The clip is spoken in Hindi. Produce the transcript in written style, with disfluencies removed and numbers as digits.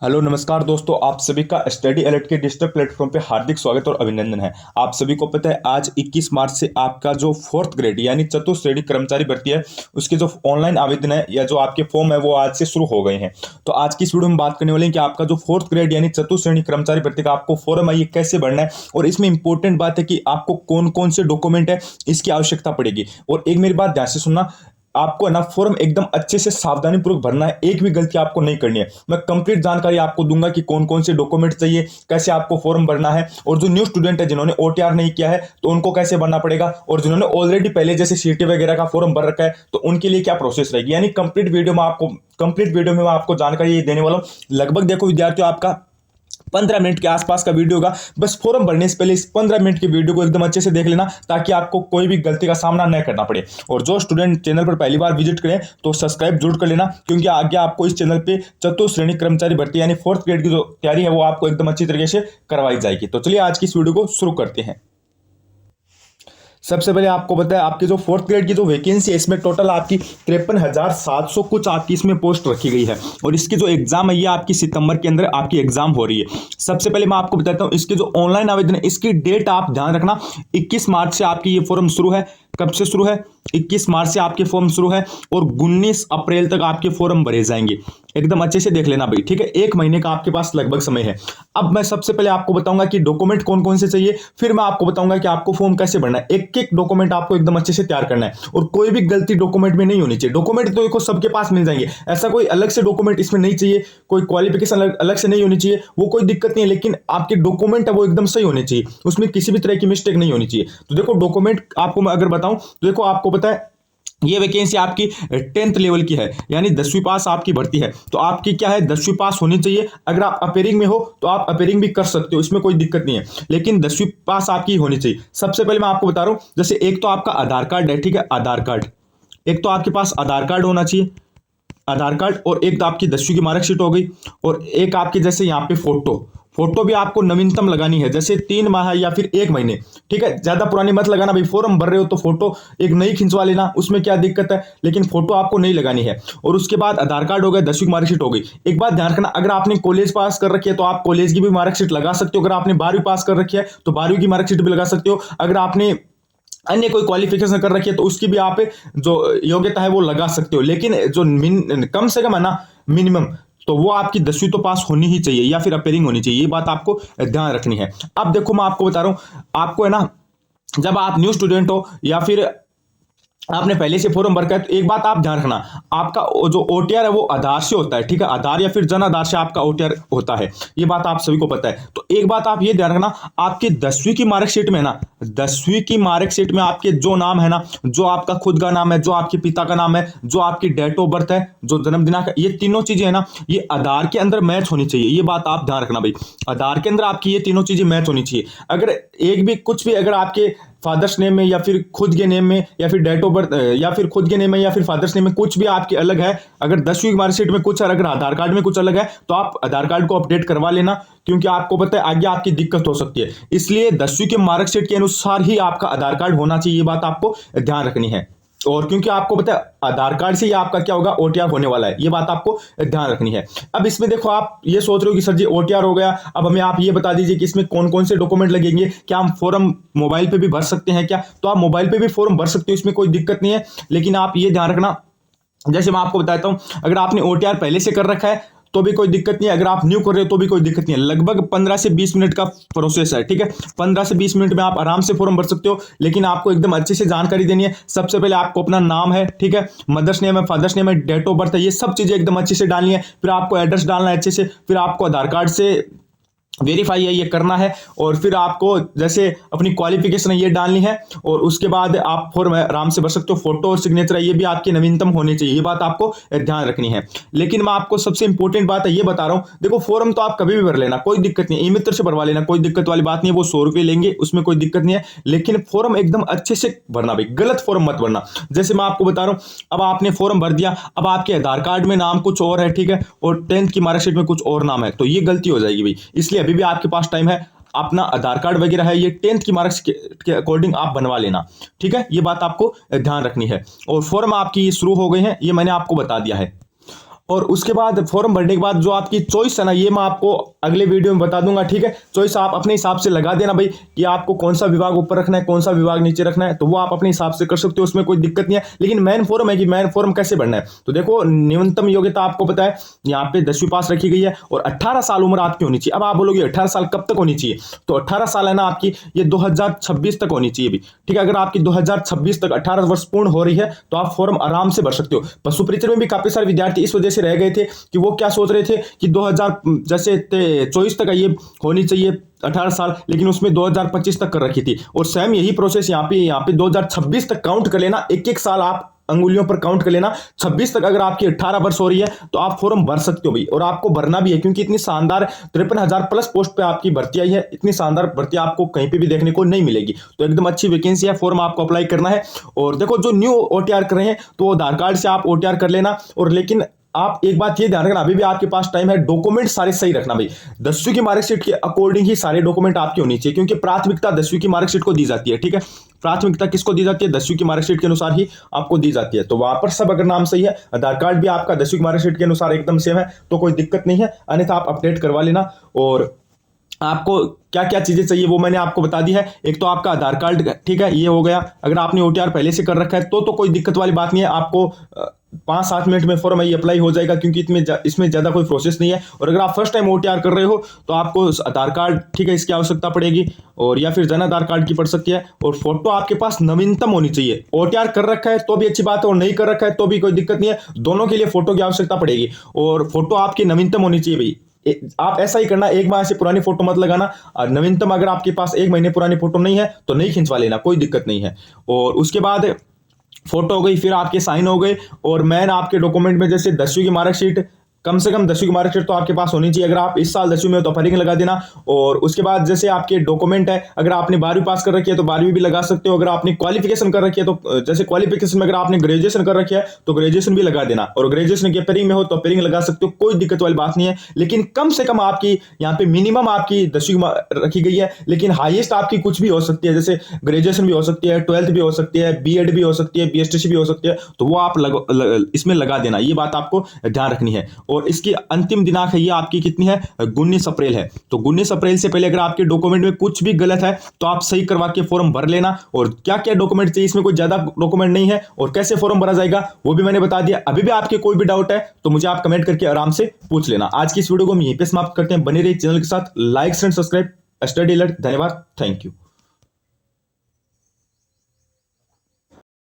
हेलो नमस्कार दोस्तों, आप सभी का स्टडी अलर्ट के डिजिटल प्लेटफॉर्म पे हार्दिक स्वागत और अभिनंदन है। आप सभी को पता है आज 21 मार्च से आपका जो फोर्थ ग्रेड यानी चतुर्थ श्रेणी कर्मचारी भर्ती है उसके जो ऑनलाइन आवेदन है या जो आपके फॉर्म है वो आज से शुरू हो गए हैं। तो आज की इस वीडियो में बात करने वाले हैं कि आपका जो फोर्थ ग्रेड यानी चतुर्थ श्रेणी कर्मचारी भर्ती का आपको फॉर्म है ये कैसे भरना है, और इसमें इंपॉर्टेंट बात है कि आपको कौन कौन से डॉक्यूमेंट है इसकी आवश्यकता पड़ेगी। और एक मेरी बात ध्यान से सुनना, आपको है ना फॉर्म एकदम अच्छे से सावधानी पूर्वक भरना है, एक भी गलती आपको नहीं करनी है। मैं कंप्लीट जानकारी आपको दूंगा कि कौन कौन से डॉक्यूमेंट चाहिए, कैसे आपको फॉर्म भरना है, और जो न्यू स्टूडेंट है जिन्होंने ओटीआर नहीं किया है तो उनको कैसे भरना पड़ेगा, और जिन्होंने ऑलरेडी पहले जैसे सीटी वगैरह का फॉर्म भर रखा है तो उनके लिए क्या प्रोसेस रहेगी। यानी कंप्लीट वीडियो में मैं आपको जानकारी देने वाला हूँ। लगभग देखो विद्यार्थियों, आपका 15 मिनट के आसपास का वीडियो होगा। बस फॉर्म भरने से पहले इस 15 मिनट के वीडियो को एकदम अच्छे से देख लेना ताकि आपको कोई भी गलती का सामना न करना पड़े। और जो स्टूडेंट चैनल पर पहली बार विजिट करें तो सब्सक्राइब जरूर कर लेना, क्योंकि आगे आपको इस चैनल पे चतुर्थ श्रेणी कर्मचारी भर्ती यानी फोर्थ ग्रेड की जो तैयारी है वो आपको एकदम अच्छी तरीके से करवाई जाएगी। तो चलिए आज की इस वीडियो को शुरू करते हैं। सबसे पहले आपको पता है आपकी जो फोर्थ ग्रेड की जो वैकेंसी है इसमें टोटल आपकी 53,700 कुछ आपकी इसमें पोस्ट रखी गई है। और इसकी जो एग्जाम है ये आपकी सितंबर के अंदर आपकी एग्जाम हो रही है। सबसे पहले मैं आपको बताता हूँ इसके जो ऑनलाइन आवेदन है इसकी डेट आप ध्यान रखना, 21 मार्च से आपकी ये फॉर्म शुरू है। कब से शुरू है? 21 मार्च से आपके फॉर्म शुरू है और 19 अप्रैल तक आपके फॉर्म भरे जाएंगे। एकदम अच्छे से देख लेना भाई, ठीक है। एक महीने का आपके पास लगभग समय है। अब मैं सबसे पहले आपको बताऊंगा कि डॉक्यूमेंट कौन कौन से चाहिए, फिर मैं आपको बताऊंगा कि आपको फॉर्म कैसे भरना है। एक एक डॉक्यूमेंट आपको एकदम अच्छे से तैयार करना है और कोई भी गलती डॉक्यूमेंट में नहीं होनी चाहिए। डॉक्यूमेंट तो देखो सबके पास मिल जाएंगे, ऐसा कोई अलग से डॉक्यूमेंट इसमें नहीं चाहिए, कोई क्वालिफिकेशन अलग से नहीं होनी चाहिए, वो कोई दिक्कत नहीं है। लेकिन आपके डॉक्यूमेंट है वो एकदम सही होने चाहिए, उसमें किसी भी तरह की मिस्टेक नहीं होनी चाहिए। तो देखो डॉक्यूमेंट आपको मैं अगर बताऊं तो देखो आपको पता है ये वैकेंसी आपकी 10th लेवल की है, यानी 10वीं पास आपकी भर्ती है। तो आपकी क्या है 10वीं पास होनी चाहिए। अगर आप अपेयरिंग में हो तो आप अपेयरिंग भी कर सकते हो, इसमें कोई दिक्कत नहीं है, लेकिन 10वीं पास आपकी होनी चाहिए। सबसे पहले मैं आपको बता रहा हूं, जैसे एक तो आपका आधार कार्ड है, ठीक है, आधार कार्ड, एक तो आपके पास आधार कार्ड होना चाहिए, आधार कार्ड, और एक तो आपकी 10वीं की मार्कशीट हो गई, और एक आपके जैसे यहाँ पे फोटो भी आपको नवीनतम लगानी है, जैसे 3 माह या फिर 1 महीने, ठीक है। ज्यादा पुरानी मत लगाना भाई, फॉर्म भर रहे हो तो फोटो एक नई खिंचवा लेना, उसमें क्या दिक्कत है, लेकिन फोटो आपको नहीं लगानी है। और उसके बाद आधार कार्ड हो गया, 10वीं की मार्कशीट हो गई। एक बात ध्यान रखना, अगर आपने कॉलेज पास कर रखी है तो आप कॉलेज की भी मार्कशीट लगा सकते हो। अगर आपने 12वीं पास कर रखी है तो 12वीं की मार्कशीट भी लगा सकते हो। अगर आपने अन्य कोई क्वालिफिकेशन कर रखी है तो उसकी भी आप जो योग्यता है वो लगा सकते हो, लेकिन जो कम से कम है ना मिनिमम, तो वो आपकी 10वीं तो पास होनी ही चाहिए या फिर अपेयरिंग होनी चाहिए। ये बात आपको ध्यान रखनी है। अब देखो मैं आपको बता रहा हूं, आपको है ना जब आप न्यू स्टूडेंट हो या फिर आपने पहले से फॉर्म भर है तो एक बात आप ध्यान रखना, आपका जो ओटीआर है वो आधार से होता है, ठीक है। आधार या फिर जन आधार से आपका ओटीआर होता है, ये बात आप सभी को पता है। तो एक बात आप ये ध्यान रखना, आपकी 10वीं की मार्कशीट में ना, 10वीं की मार्कशीट में आपके जो नाम है ना, जो आपका खुद का नाम है, जो आपके पिता का नाम है, जो आपकी डेट ऑफ बर्थ है, जो जन्म दिनांक, ये तीनों चीजें है ना ये आधार के अंदर मैच होनी चाहिए। ये बात आप ध्यान रखना भाई, आधार के अंदर आपकी ये तीनों चीजें मैच होनी चाहिए। अगर एक भी कुछ भी अगर आपके फादर्स नेम में या फिर खुद के नेम में या फिर डेट ऑफ बर्थ या फिर खुद के नेम में या फिर फादर्स नेम में कुछ भी आपके अलग है, अगर 10वीं मार्कशीट में कुछ और अगर आधार कार्ड में कुछ अलग है तो आप आधार कार्ड को अपडेट करवा लेना, क्योंकि आपको पता है आगे आपकी दिक्कत हो सकती है। इसलिए 10वीं के मार्कशीट के अनुसार ही आपका आधार कार्ड होना चाहिए, ये बात आपको ध्यान रखनी है। और क्योंकि आपको पता है आधार कार्ड से ही आपका क्या होगा ओटीआर होने वाला है, ये बात आपको ध्यान रखनी है। अब इसमें देखो आप ये सोच रहे हो कि सर जी ओटीआर हो गया, अब हमें आप ये बता दीजिए कि इसमें कौन कौन से डॉक्यूमेंट लगेंगे, क्या हम फॉर्म मोबाइल पे भी भर सकते हैं क्या? तो आप मोबाइल पे भी फॉर्म भर सकते हो, इसमें कोई दिक्कत नहीं है। लेकिन आप ये ध्यान रखना, जैसे मैं आपको बताता हूं, अगर आपने ओटीआर पहले से कर रखा है तो भी कोई दिक्कत नहीं है, अगर आप न्यू कर रहे हो तो भी कोई दिक्कत नहीं है। लगभग 15 से 20 मिनट का प्रोसेस है, ठीक है। 15 से 20 मिनट में आप आराम से फॉर्म भर सकते हो, लेकिन आपको एकदम अच्छे से जानकारी देनी है। सबसे पहले आपको अपना नाम है, ठीक है, मदर्स नेम है, फादर्स नेम है, डेट ऑफ बर्थ है, ये सब चीजें एकदम अच्छे से डालनी है। फिर आपको एड्रेस डालना है अच्छे से, फिर आपको आधार कार्ड से वेरीफाई है ये करना है, और फिर आपको जैसे अपनी क्वालिफिकेशन है ये डालनी है, और उसके बाद आप फॉर्म आराम से भर सकते हो। फोटो और सिग्नेचर है ये भी आपके नवीनतम होने चाहिए, ये बात आपको ध्यान रखनी है। लेकिन मैं आपको सबसे इंपॉर्टेंट बात है ये बता रहा हूं, देखो फॉर्म तो आप कभी भी भर लेना, कोई दिक्कत नहीं, ई मित्र से भरवा लेना, कोई दिक्कत वाली बात नहीं है, वो 100 रुपये लेंगे, उसमें कोई दिक्कत नहीं है। लेकिन फॉर्म एकदम अच्छे से भरना भाई, गलत फॉर्म मत भरना। जैसे मैं आपको बता रहा हूं, अब आपने फॉर्म भर दिया, अब आपके आधार कार्ड में नाम कुछ और है, ठीक है, और 10th की मार्कशीट में कुछ और नाम है, तो ये गलती हो जाएगी भाई। इसलिए अभी भी आपके पास टाइम है, अपना आधार कार्ड वगैरह है ये 10th की मार्क्स के अकॉर्डिंग आप बनवा लेना, ठीक है। ये बात आपको ध्यान रखनी है। और फॉर्म आपकी शुरू हो गई है, ये मैंने आपको बता दिया है। और उसके बाद फॉर्म भरने के बाद जो आपकी चॉइस है ना, ये मैं आपको अगले वीडियो में बता दूंगा, ठीक है। चॉइस आप अपने हिसाब से लगा देना भाई कि आपको कौन सा विभाग ऊपर रखना है, कौन सा विभाग नीचे रखना है, तो वो आप अपने हिसाब से कर सकते हो, उसमें कोई दिक्कत नहीं है। लेकिन मेन फॉर्म है कि मेन फॉर्म कैसे भरना है, तो देखो न्यूनतम योग्यता आपको पता है यहाँ पे 10वीं पास रखी गई है और 18 साल उम्र आपकी होनी चाहिए। अब आप बोलोगे 18 साल कब तक होनी चाहिए, तो 18 साल है ना आपकी ये 2026 तक होनी चाहिए भी, ठीक है। अगर आपकी 2026 तक 18 वर्ष पूर्ण हो रही है तो आप फॉर्म आराम से भर सकते हो। पशु परीक्षण में भी काफी सारे विद्यार्थी इस वजह से रह गए थे कि वो क्या सोच रहे थे कि 2000 जैसे 24 तक ये होनी चाहिए 18 साल, लेकिन उसमें 2025 तक कर रखी थी। और सेम यही प्रोसेस यहाँ पे 2026 तक काउंट कर लेना, एक एक साल आप अंगुलियों पर काउंट कर लेना। 26 तक अगर आपकी 18 वर्ष हो रही है तो आप फॉर्म भर सकते हो भाई, और आपको भरना भी है क्योंकि इतनी शानदार 53,000 प्लस पोस्ट पे आपकी भर्ती आई है। इतनी शानदार भर्ती आपको कहीं पे भी देखने को नहीं मिलेगी, तो एकदम अच्छी वैकेंसी है। फॉर्म आपको अप्लाई करना है। और देखो जो न्यू ओटीआर कर रहे हैं तो आधार कार्ड से आप ओटीआर कर लेना। और लेकिन आप एक बात ये ध्यान रखना, अभी भी आपके पास टाइम है, डॉक्यूमेंट सारे सही रखना भाई। 10वीं की मार्कशीट के अकॉर्डिंग ही सारे डॉक्यूमेंट आपकी होनी चाहिए, क्योंकि प्राथमिकता 10वीं की मार्कशीट को दी जाती है, ठीक है। प्राथमिकता किसको दी जाती है, 10वीं की मार्कशीट के अनुसार ही आपको दी जाती है। तो वहां पर सब अगर नाम सही है, आधार कार्ड भी आपका 10वीं की मार्कशीट के अनुसार एकदम सेम है, तो कोई दिक्कत नहीं है, अन्यथा आप अपडेट करवा लेना। और आपको क्या क्या चीजें चाहिए वो मैंने आपको बता दी है। एक तो आपका आधार कार्ड, ठीक है, ये हो गया। अगर आपने ओटीआर पहले से कर रखा है तो कोई दिक्कत वाली बात नहीं है, आपको 5-7 मिनट में फॉर्म ये अप्लाई हो जाएगा, क्योंकि इसमें ज्यादा कोई प्रोसेस नहीं है। और अगर आप फर्स्ट टाइम ओटीआर कर रहे हो तो आपको आधार कार्ड, ठीक है, इसकी आवश्यकता पड़ेगी, और या फिर जन आधार कार्ड की पड़ सकती है। और फोटो आपके पास नवीनतम होनी चाहिए। ओटीआर कर रखा है तो भी अच्छी बात है, और नहीं कर रखा है तो भी कोई दिक्कत नहीं है, दोनों के लिए फोटो की आवश्यकता पड़ेगी। और फोटो आपकी नवीनतम होनी चाहिए भाई। आप ऐसा ही करना, एक माह से पुरानी फोटो मत लगाना, और नवीनतम अगर आपके पास 1 महीने पुरानी फोटो नहीं है तो नहीं खिंचवा लेना, कोई दिक्कत नहीं है। और उसके बाद फोटो हो गई, फिर आपके साइन हो गए, और मैन आपके डॉक्यूमेंट में जैसे 10वीं की मार्कशीट, कम से कम 10वीं की मार्कशीट तो आपके पास होनी चाहिए। अगर आप इस साल 10वीं में हो तो फरिंग लगा देना। और उसके बाद जैसे आपके डॉक्यूमेंट है, अगर आपने 12वीं पास कर रखी है तो 12वीं भी लगा सकते हो। अगर आपने क्वालिफिकेशन कर रखी है तो जैसे क्वालिफिकेशन में अगर आपने ग्रेजुएशन कर रखी है तो ग्रेजुएशन भी लगा देना, और ग्रेजुएशन के पेरिंग में हो तो पेरिंग लगा सकते हो, कोई दिक्कत वाली बात नहीं है। लेकिन कम से कम आपकी यहाँ पे मिनिमम आपकी 10वीं रखी गई है, लेकिन हाईएस्ट आपकी कुछ भी हो सकती है, जैसे ग्रेजुएशन भी हो सकती है, 12th भी हो सकती है, बीएड भी हो सकती है, बीएसटीसी भी हो सकती है, तो वो आप इसमें लगा देना, ये बात आपको ध्यान रखनी है। और इसकी अंतिम दिनांक है ये आपकी कितनी है, 19 अप्रैल है। तो 19 अप्रैल से पहले अगर आपके डॉक्यूमेंट में कुछ भी गलत है तो आप सही करवा के फॉर्म भर लेना। और क्या क्या डॉक्यूमेंट चाहिए, इसमें कोई ज्यादा डॉक्यूमेंट नहीं है, और कैसे फॉर्म भरा जाएगा वो भी मैंने बता दिया। अभी भी आपके कोई भी डाउट है तो मुझे आप कमेंट करके आराम से पूछ लेना। आज की इस वीडियो को हम यहीं पे समाप्त करते हैं। बने रहिए चैनल के साथ, like and subscribe study alert. धन्यवाद, थैंक यू।